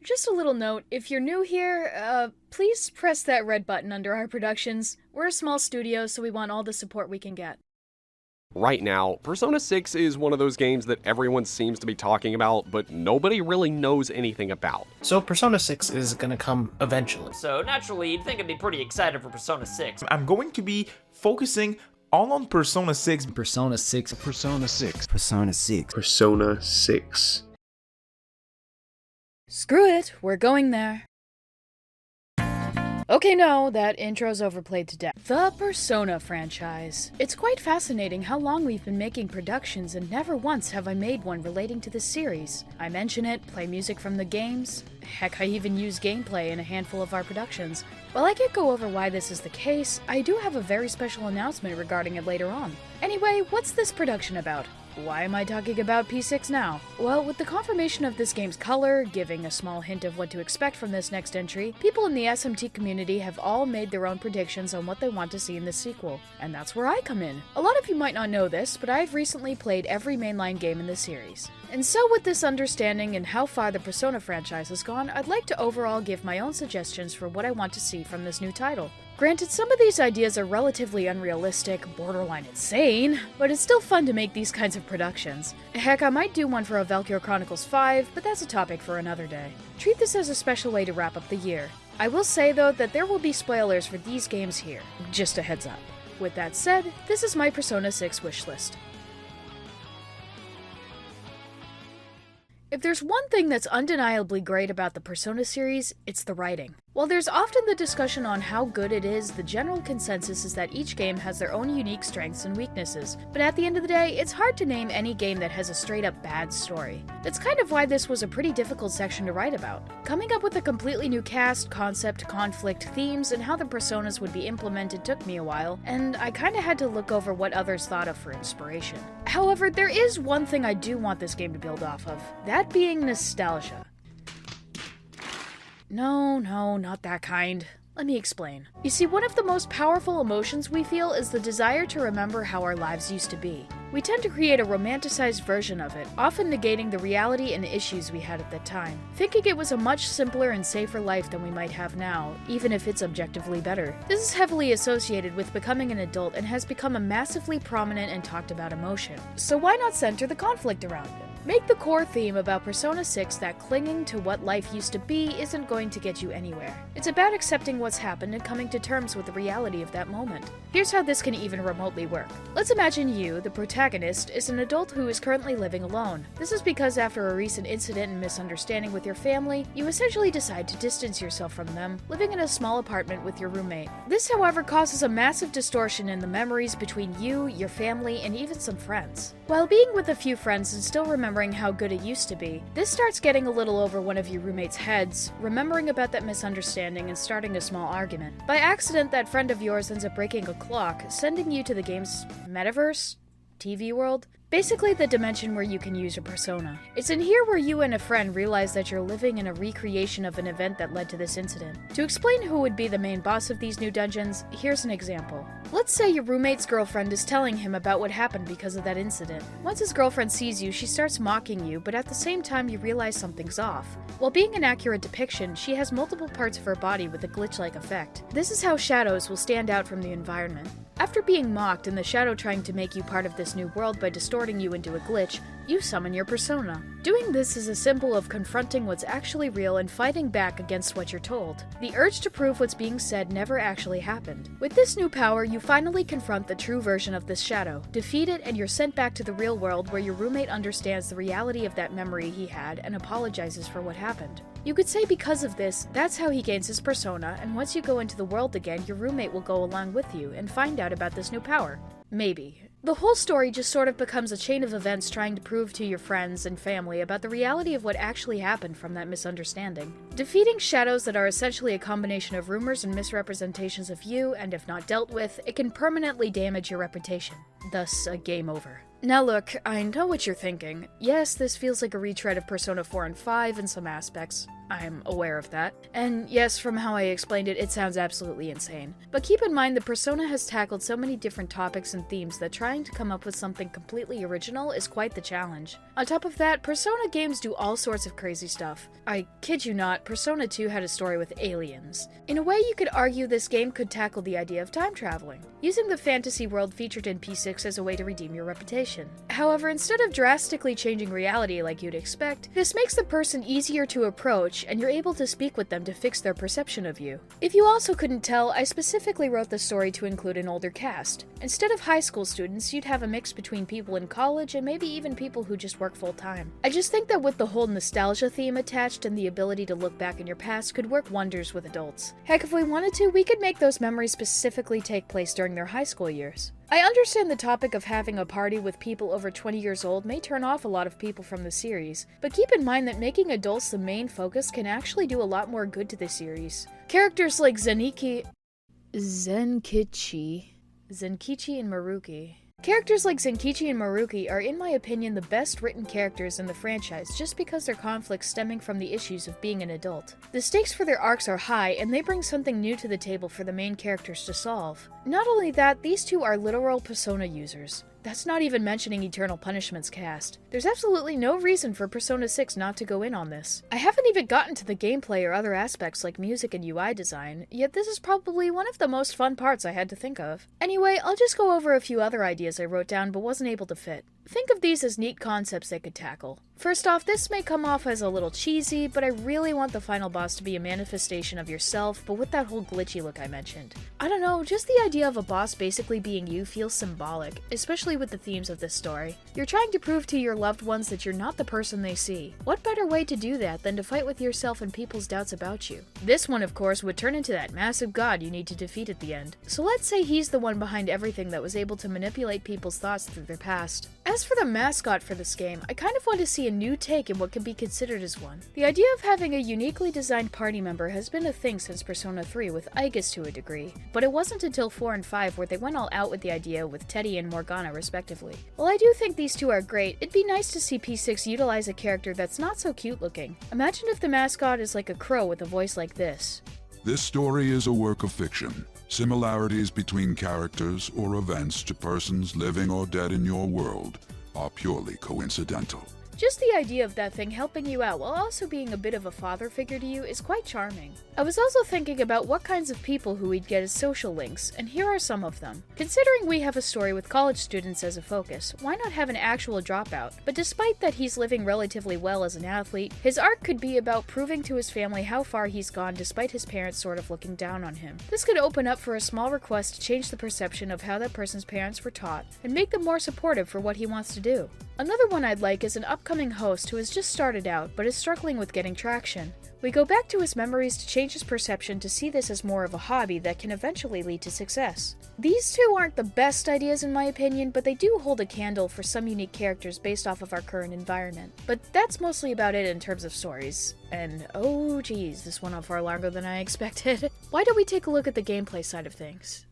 Just a little note, if you're new here, please press that red button under our productions. We're a small studio, so we want all the support we can get. Right now, Persona 6 is one of those games that everyone seems to be talking about, but nobody really knows anything about. So Persona 6 is gonna come eventually. So naturally, you'd think I'd be pretty excited for Persona 6. I'm going to be focusing all on Persona 6. Persona 6. Persona 6. Persona 6. Persona 6. Screw it, we're going there. Okay, no, that intro's overplayed to death. The Persona franchise. It's quite fascinating how long we've been making productions, and never once have I made one relating to this series. I mention it, play music from the games. Heck, I even use gameplay in a handful of our productions. While I can't go over why this is the case, I do have a very special announcement regarding it later on. Anyway, what's this production about? Why am I talking about P6 now? Well, with the confirmation of this game's color, giving a small hint of what to expect from this next entry, people in the SMT community have all made their own predictions on what they want to see in this sequel. And that's where I come in. A lot of you might not know this, but I've recently played every mainline game in the series. And so with this understanding and how far the Persona franchise has gone, I'd like to overall give my own suggestions for what I want to see from this new title. Granted, some of these ideas are relatively unrealistic, borderline insane, but it's still fun to make these kinds of productions. Heck, I might do one for a Valkyr Chronicles 5, but that's a topic for another day. Treat this as a special way to wrap up the year. I will say though that there will be spoilers for these games here, just a heads up. With that said, this is my Persona 6 wishlist. If there's one thing that's undeniably great about the Persona series, it's the writing. While there's often the discussion on how good it is, the general consensus is that each game has their own unique strengths and weaknesses. But at the end of the day, it's hard to name any game that has a straight-up bad story. That's kind of why this was a pretty difficult section to write about. Coming up with a completely new cast, concept, conflict, themes, and how the personas would be implemented took me a while, and I kinda had to look over what others thought of for inspiration. However, there is one thing I do want this game to build off of, that being nostalgia. No, not that kind. Let me explain. You see, one of the most powerful emotions we feel is the desire to remember how our lives used to be. We tend to create a romanticized version of it, often negating the reality and issues we had at that time, thinking it was a much simpler and safer life than we might have now, even if it's objectively better. This is heavily associated with becoming an adult and has become a massively prominent and talked about emotion. So why not center the conflict around it? Make the core theme about Persona 6 that clinging to what life used to be isn't going to get you anywhere. It's about accepting what's happened and coming to terms with the reality of that moment. Here's how this can even remotely work. Let's imagine you, the protagonist, is an adult who is currently living alone. This is because after a recent incident and misunderstanding with your family, you essentially decide to distance yourself from them, living in a small apartment with your roommate. This, however, causes a massive distortion in the memories between you, your family, and even some friends. While being with a few friends and still remembering how good it used to be, this starts getting a little over one of your roommate's heads, remembering about that misunderstanding and starting a small argument. By accident, that friend of yours ends up breaking a clock, sending you to the game's metaverse? TV world? Basically the dimension where you can use your persona. It's in here where you and a friend realize that you're living in a recreation of an event that led to this incident. To explain who would be the main boss of these new dungeons, here's an example. Let's say your roommate's girlfriend is telling him about what happened because of that incident. Once his girlfriend sees you, she starts mocking you, but at the same time you realize something's off. While being an accurate depiction, she has multiple parts of her body with a glitch-like effect. This is how shadows will stand out from the environment. After being mocked and the shadow trying to make you part of this new world by distorting you into a glitch, you summon your persona. Doing this is a symbol of confronting what's actually real and fighting back against what you're told. The urge to prove what's being said never actually happened. With this new power, you finally confront the true version of this shadow, defeat it, and you're sent back to the real world where your roommate understands the reality of that memory he had and apologizes for what happened. You could say because of this, that's how he gains his persona, and once you go into the world again, your roommate will go along with you and find out about this new power. Maybe. The whole story just sort of becomes a chain of events trying to prove to your friends and family about the reality of what actually happened from that misunderstanding. Defeating shadows that are essentially a combination of rumors and misrepresentations of you, and if not dealt with, it can permanently damage your reputation. thus a game over. Now look, I know what you're thinking. Yes, this feels like a retread of Persona 4 and 5 in some aspects. I'm aware of that. And yes, from how I explained it, it sounds absolutely insane. But keep in mind that Persona has tackled so many different topics and themes that trying to come up with something completely original is quite the challenge. On top of that, Persona games do all sorts of crazy stuff. I kid you not, Persona 2 had a story with aliens. In a way, you could argue this game could tackle the idea of time traveling, using the fantasy world featured in P6 as a way to redeem your reputation. However, instead of drastically changing reality like you'd expect, this makes the person easier to approach and you're able to speak with them to fix their perception of you. If you also couldn't tell, I specifically wrote the story to include an older cast. Instead of high school students, you'd have a mix between people in college and maybe even people who just work full-time. I just think that with the whole nostalgia theme attached and the ability to look back in your past could work wonders with adults. Heck, if we wanted to, we could make those memories specifically take place during their high school years. I understand the topic of having a party with people over 20 years old may turn off a lot of people from the series, but keep in mind that making adults the main focus can actually do a lot more good to the series. Characters like Zenkichi, and Maruki. Characters like Zenkichi and Maruki are, in my opinion, the best written characters in the franchise just because their conflicts stemming from the issues of being an adult. The stakes for their arcs are high, and they bring something new to the table for the main characters to solve. Not only that, these two are literal Persona users. That's not even mentioning Eternal Punishment's cast. There's absolutely no reason for Persona 6 not to go in on this. I haven't even gotten to the gameplay or other aspects like music and UI design, yet this is probably one of the most fun parts I had to think of. Anyway, I'll just go over a few other ideas I wrote down but wasn't able to fit. Think of these as neat concepts they could tackle. First off, this may come off as a little cheesy, but I really want the final boss to be a manifestation of yourself, but with that whole glitchy look I mentioned. I don't know, just the idea of a boss basically being you feels symbolic, especially with the themes of this story. You're trying to prove to your loved ones that you're not the person they see. What better way to do that than to fight with yourself and people's doubts about you? This one, of course, would turn into that massive god you need to defeat at the end. So let's say he's the one behind everything that was able to manipulate people's thoughts through their past. As for the mascot for this game, I kind of want to see a new take in what can be considered as one. The idea of having a uniquely designed party member has been a thing since Persona 3 with Aigis to a degree, but it wasn't until 4 and 5 where they went all out with the idea with Teddy and Morgana respectively. While I do think these two are great, it'd be nice to see P6 utilize a character that's not so cute looking. Imagine if the mascot is like a crow with a voice like this. This story is a work of fiction. Similarities between characters or events to persons living or dead in your world are purely coincidental. Just the idea of that thing helping you out while also being a bit of a father figure to you is quite charming. I was also thinking about what kinds of people who we'd get as social links, and here are some of them. Considering we have a story with college students as a focus, why not have an actual dropout? But despite that he's living relatively well as an athlete, his arc could be about proving to his family how far he's gone despite his parents sort of looking down on him. This could open up for a small request to change the perception of how that person's parents were taught, and make them more supportive for what he wants to do. Another one I'd like is an upcoming host who has just started out but is struggling with getting traction. We go back to his memories to change his perception to see this as more of a hobby that can eventually lead to success. These two aren't the best ideas in my opinion, but they do hold a candle for some unique characters based off of our current environment. But that's mostly about it in terms of stories. And oh geez, this went on far longer than I expected. Why don't we take a look at the gameplay side of things?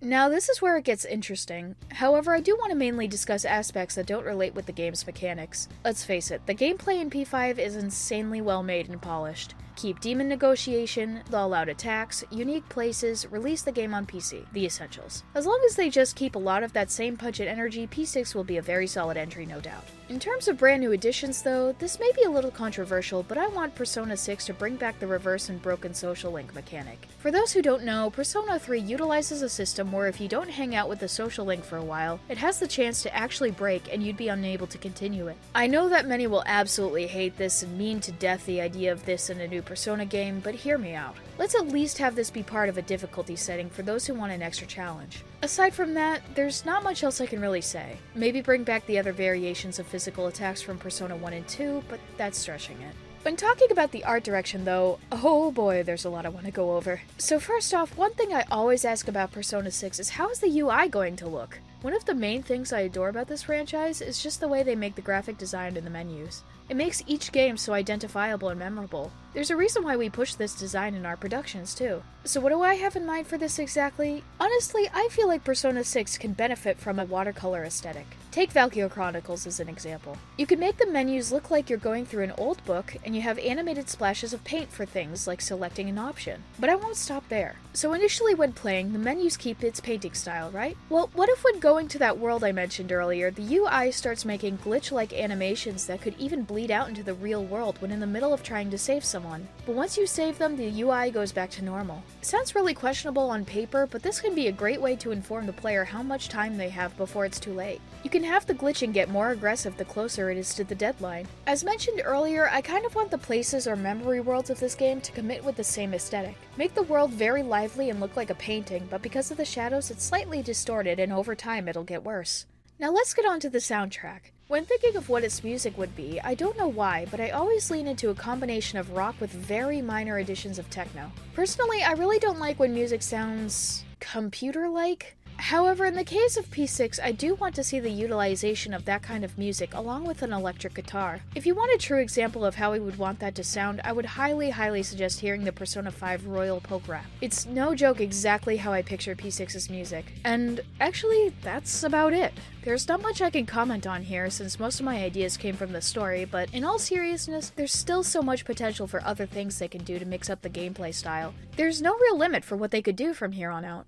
Now, this is where it gets interesting. However, I do want to mainly discuss aspects that don't relate with the game's mechanics. Let's face it, the gameplay in P5 is insanely well made and polished. Keep demon negotiation, the all-out attacks, unique places, release the game on PC, the essentials. As long as they just keep a lot of that same punch and energy, P6 will be a very solid entry, no doubt. In terms of brand new additions though, this may be a little controversial, but I want Persona 6 to bring back the reverse and broken social link mechanic. For those who don't know, Persona 3 utilizes a system where if you don't hang out with the social link for a while, it has the chance to actually break and you'd be unable to continue it. I know that many will absolutely hate this and mean to death the idea of this in a new Persona game, but hear me out. Let's at least have this be part of a difficulty setting for those who want an extra challenge. Aside from that, there's not much else I can really say. Maybe bring back the other variations of physical attacks from Persona 1 and 2, but that's stretching it. When talking about the art direction though, oh boy, there's a lot I want to go over. So first off, one thing I always ask about Persona 6 is how is the UI going to look? One of the main things I adore about this franchise is just the way they make the graphic design in the menus. It makes each game so identifiable and memorable. There's a reason why we push this design in our productions too. So what do I have in mind for this exactly? Honestly, I feel like Persona 6 can benefit from a watercolor aesthetic. Take Valkyria Chronicles as an example. You can make the menus look like you're going through an old book, and you have animated splashes of paint for things like selecting an option. But I won't stop there. So initially when playing, the menus keep its painting style, right? Well, what if when going to that world I mentioned earlier, the UI starts making glitch-like animations that could even bleed out into the real world when in the middle of trying to save someone? But once you save them, the UI goes back to normal. It sounds really questionable on paper, but this can be a great way to inform the player how much time they have before it's too late. You can have the glitching get more aggressive the closer it is to the deadline. As mentioned earlier, I kind of want the places or memory worlds of this game to commit with the same aesthetic. Make the world very lively and look like a painting, but because of the shadows it's slightly distorted and over time it'll get worse. Now let's get on to the soundtrack. When thinking of what its music would be, I don't know why, but I always lean into a combination of rock with very minor additions of techno. Personally, I really don't like when music sounds computer-like. However, in the case of P6, I do want to see the utilization of that kind of music along with an electric guitar. If you want a true example of how we would want that to sound, I would highly suggest hearing the Persona 5 Royal Poke Rap. It's no joke exactly how I picture P6's music. And actually, that's about it. There's not much I can comment on here since most of my ideas came from the story, but in all seriousness, there's still so much potential for other things they can do to mix up the gameplay style. There's no real limit for what they could do from here on out.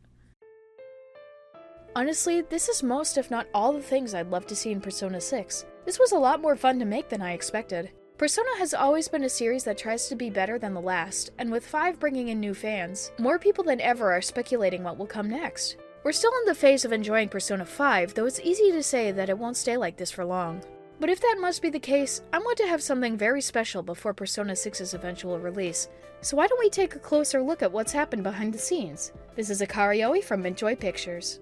Honestly, this is most if not all the things I'd love to see in Persona 6. This was a lot more fun to make than I expected. Persona has always been a series that tries to be better than the last, and with 5 bringing in new fans, more people than ever are speculating what will come next. We're still in the phase of enjoying Persona 5, though it's easy to say that it won't stay like this for long. But if that must be the case, I want to have something very special before Persona 6's eventual release. So why don't we take a closer look at what's happened behind the scenes? This is Akari from Mintjoy Pictures.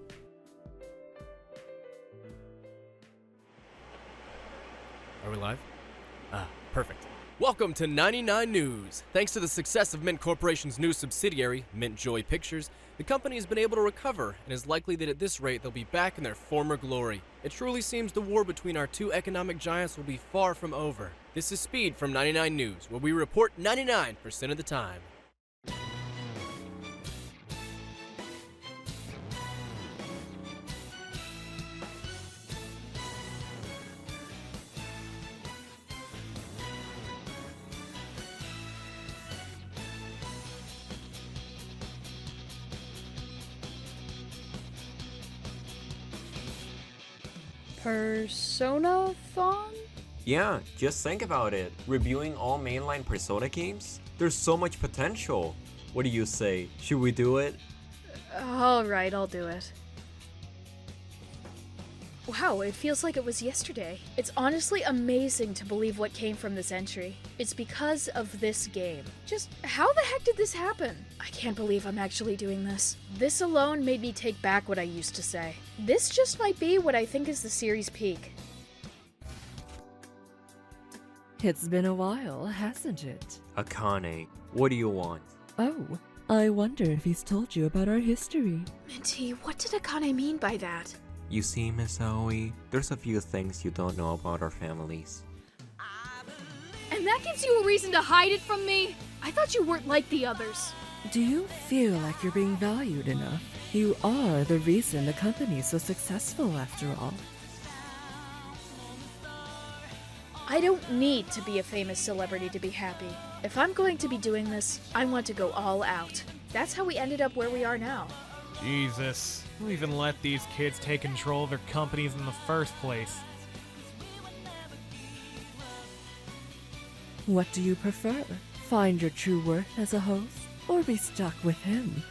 Are we live? Perfect. Welcome to 99 News. Thanks to the success of Mint Corporation's new subsidiary, Mintjoy Pictures, the company has been able to recover and is likely that at this rate they'll be back in their former glory. It truly seems the war between our two economic giants will be far from over. This is Speed from 99 News, where we report 99% of the time. Persona-thon? Yeah, just think about it. Reviewing all mainline Persona games? There's so much potential. What do you say? Should we do it? Alright, I'll do it. Wow, it feels like it was yesterday. It's honestly amazing to believe what came from this entry. It's because of this game. Just how the heck did this happen? I can't believe I'm actually doing this. This alone made me take back what I used to say. This just might be what I think is the series' peak. It's been a while, hasn't it? Akane, what do you want? Oh, I wonder if he's told you about our history. Minty, what did Akane mean by that? You see, Miss Aoi, there's a few things you don't know about our families. And that gives you a reason to hide it from me? I thought you weren't like the others. Do you feel like you're being valued enough? You are the reason the company's so successful after all. I don't need to be a famous celebrity to be happy. If I'm going to be doing this, I want to go all out. That's how we ended up where we are now. Jesus, who even let these kids take control of their companies in the first place? What do you prefer? Find your true worth as a host, or be stuck with him?